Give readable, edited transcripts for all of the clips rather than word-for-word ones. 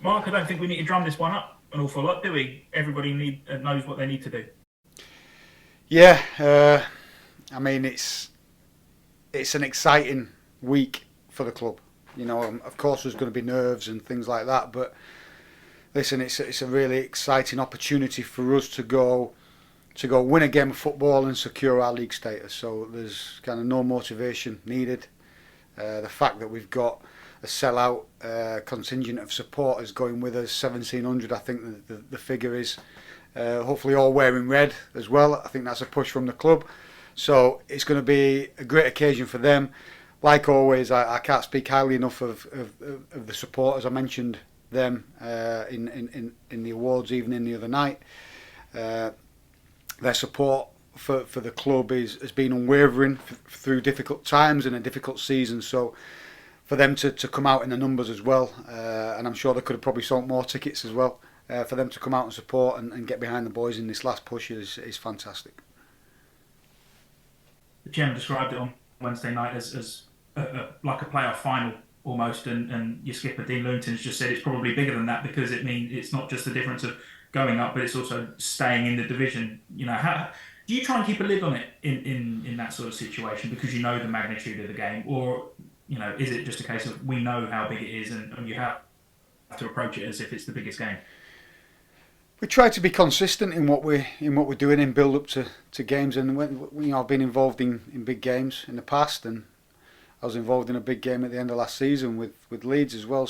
Mark, I don't think we need to drum this one up an awful lot, do we? Everybody knows what they need to do. Yeah, I mean it's an exciting week for the club. Of course, there's going to be nerves and things like that, but listen, it's a really exciting opportunity for us to go win a game of football and secure our league status. So there's kind of no motivation needed. The fact that we've got a sellout contingent of supporters going with us, 1,700, I think the figure is. Hopefully all wearing red as well. I think that's a push from the club. So it's going to be a great occasion for them. Like always, I can't speak highly enough of the supporters. I mentioned them in the awards evening the other night. Their support for the club has been unwavering through difficult times and a difficult season. So for them to come out in the numbers as well, and I'm sure they could have probably sold more tickets as well. For them to come out and support and get behind the boys in this last push is fantastic. The chairman described it on Wednesday night as like a playoff final almost, and your skipper Dean Lewington's just said it's probably bigger than that because it means it's not just the difference of going up, but it's also staying in the division. How do you try and keep a lid on it in that sort of situation because you know the magnitude of the game, or is it just a case of we know how big it is and you have to approach it as if it's the biggest game? We try to be consistent in what we're doing in build up to games, and I've been involved in big games in the past, and I was involved in a big game at the end of last season with Leeds as well.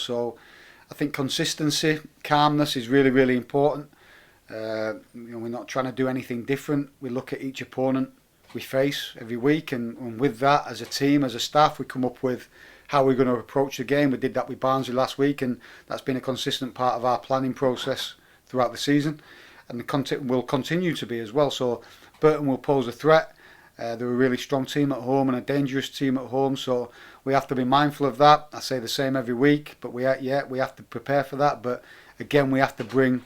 I think consistency, calmness is really, really important. We're not trying to do anything different. We look at each opponent we face every week, and with that, as a team, as a staff, we come up with how we're going to approach the game. We did that with Barnsley last week, and that's been a consistent part of our planning process throughout the season, and the content will continue to be as well. So Burton will pose a threat. They're a really strong team at home and a dangerous team at home, so we have to be mindful of that. I say the same every week, but we have to prepare for that. But again, we have to bring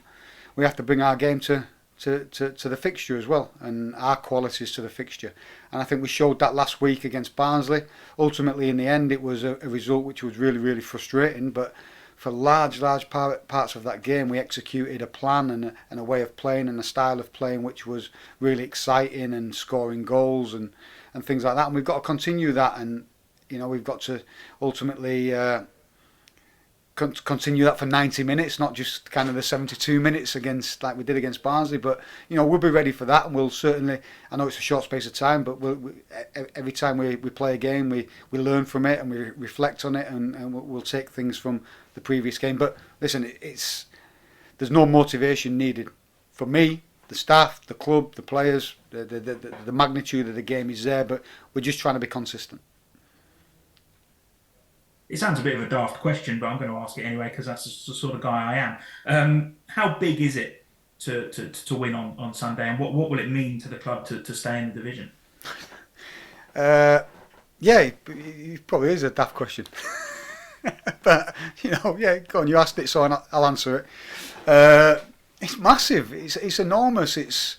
our game to the fixture as well, and our qualities to the fixture. And I think we showed that last week against Barnsley. Ultimately, in the end, it was a result which was really, really frustrating. But for large parts of that game, we executed a plan and a way of playing and a style of playing which was really exciting and scoring goals and things like that. And we've got to continue that, and we've got to ultimately continue that for 90 minutes, not just kind of the 72 minutes against like we did against Barnsley. But we'll be ready for that, and we'll certainly. I know it's a short space of time, but every time we play a game, we learn from it and we reflect on it, and we'll take things from the previous game. But listen, there's no motivation needed for me, the staff, the club, the players. The magnitude of the game is there, but we're just trying to be consistent. It sounds a bit of a daft question, but I'm going to ask it anyway because that's the sort of guy I am. How big is it to win on Sunday, and what will it mean to the club to stay in the division? Yeah, it probably is a daft question. But yeah, go on. You asked it, so I'll answer it. It's massive. It's enormous. It's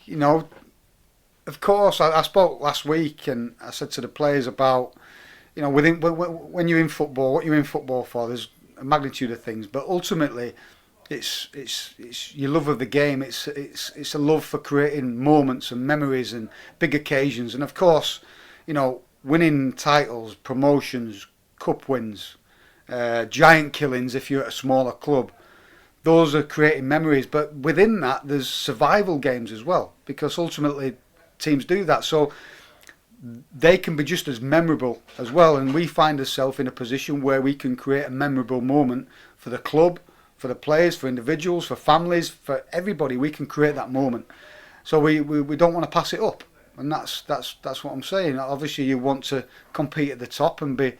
of course. I spoke last week, and I said to the players about when you're in football, what you're in football for. There's a magnitude of things, but ultimately, it's your love of the game. It's a love for creating moments and memories and big occasions, and of course, winning titles, promotions, cup wins, giant killings if you're at a smaller club. Those are creating memories, but within that there's survival games as well, because ultimately teams do that, so they can be just as memorable as well, and we find ourselves in a position where we can create a memorable moment for the club, for the players, for individuals, for families, for everybody. We can create that moment, so we don't want to pass it up, and that's what I'm saying. Obviously you want to compete at the top and be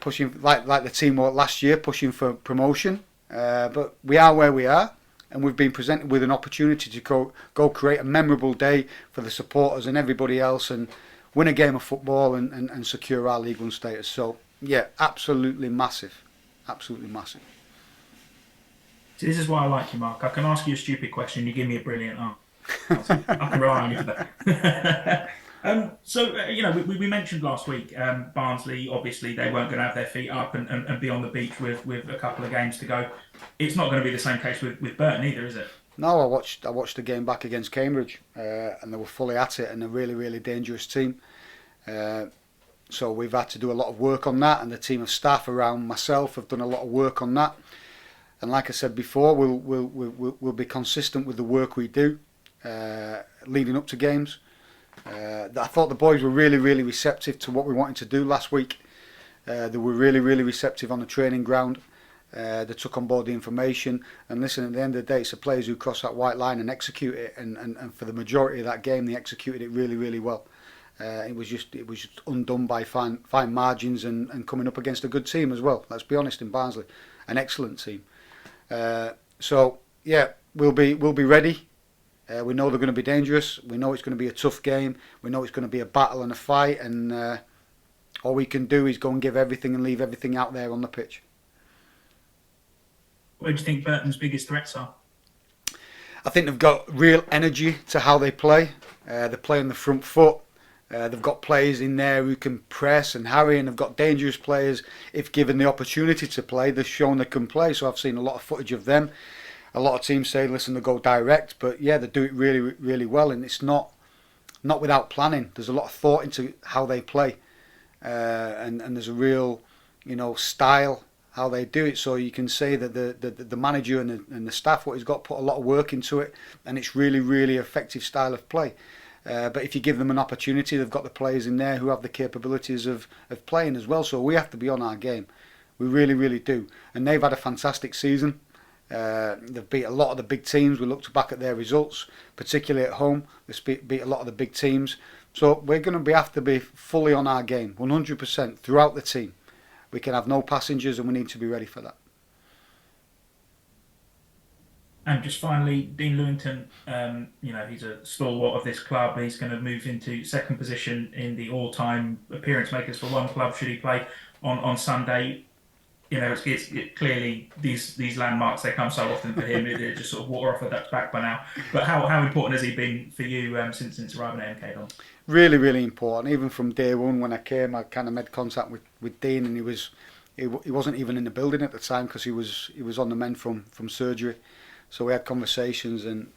pushing like the team were last year, pushing for promotion. But we are where we are, and we've been presented with an opportunity to go create a memorable day for the supporters and everybody else, and win a game of football and secure our League One status. So yeah, absolutely massive, absolutely massive. See, this is why I like you, Mark. I can ask you a stupid question, you give me a brilliant answer. I can rely on you for that. We mentioned last week, Barnsley, obviously, they weren't going to have their feet up and be on the beach with a couple of games to go. It's not going to be the same case with Burton either, is it? No, I watched the game back against Cambridge, and they were fully at it, and a really really dangerous team. Uh, so we've had to do a lot of work on that, and the team of staff around myself have done a lot of work on that. And like I said before, we'll be consistent with the work we do leading up to games. I thought the boys were really really receptive to what we wanted to do last week. They were really really receptive on the training ground. They took on board the information, and listen, at the end of the day, it's the players who cross that white line and execute it, and for the majority of that game they executed it really really well. It was just undone by fine margins, and coming up against a good team as well. Let's be honest, in Barnsley, an excellent team. So yeah, we'll be ready. We know they're going to be dangerous. We know it's going to be a tough game. We know it's going to be a battle and a fight, and all we can do is go and give everything and leave everything out there on the pitch. Where do you think Burton's biggest threats are? I think they've got real energy to how they play. They play on the front foot. They've got players in there who can press and harry, and they've got dangerous players. If given the opportunity to play, they've shown they can play. So I've seen a lot of footage of them. A lot of teams say, listen, they go direct, but yeah, they do it really, really well, and it's not without planning. There's a lot of thought into how they play, and there's a real, style how they do it. So you can say that the manager and the staff, what he's got, put a lot of work into it, and it's really, really effective style of play. But if you give them an opportunity, they've got the players in there who have the capabilities of playing as well. So we have to be on our game. We really, really do. And they've had a fantastic season. They've beat a lot of the big teams. We looked back at their results, particularly at home. They beat a lot of the big teams. So we're going to have to be fully on our game, 100% throughout the team. We can have no passengers, and we need to be ready for that. And just finally, Dean Lewington, he's a stalwart of this club. He's going to move into second position in the all-time appearance makers for one club should he play on Sunday. It's clearly these landmarks, they come so often for him. It just sort of water off a duck's back by now. But how important has he been for you since arriving at MK Dons? Really, really important. Even from day one when I came, I kind of made contact with Dean, and he wasn't even in the building at the time because he was on the mend from surgery. So we had conversations, and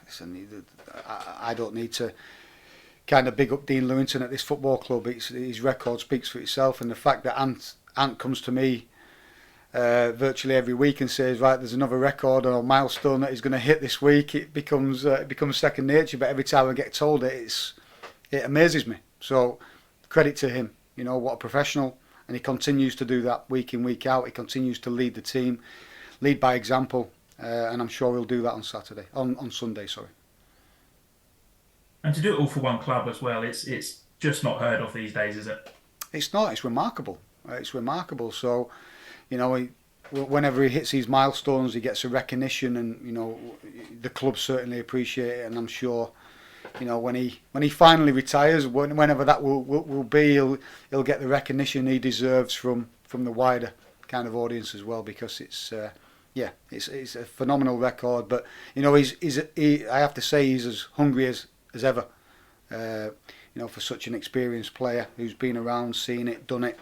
listen, I don't need to kind of big up Dean Lewington at this football club. His record speaks for itself, and the fact that Ant comes to me virtually every week and says, right, there's another record or milestone that he's going to hit this week, it becomes second nature. But every time I get told it, it amazes me. So credit to him. What a professional, and he continues to do that week in, week out. He continues to lead the team, lead by example, and I'm sure he'll do that on Sunday. Sorry. And to do it all for one club as well, it's just not heard of these days, is it? It's not. It's remarkable. It's remarkable. So, whenever he hits these milestones, he gets a recognition, and the club certainly appreciate it. And I'm sure, when he finally retires, whenever that will be, he'll get the recognition he deserves from the wider kind of audience as well, because it's a phenomenal record. But I have to say he's as hungry as ever. For such an experienced player who's been around, seen it, done it,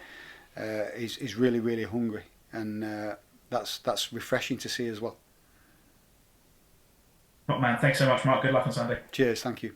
he's really, really hungry, and that's refreshing to see as well. Top man, thanks so much, Mark. Good luck on Sunday. Cheers, thank you.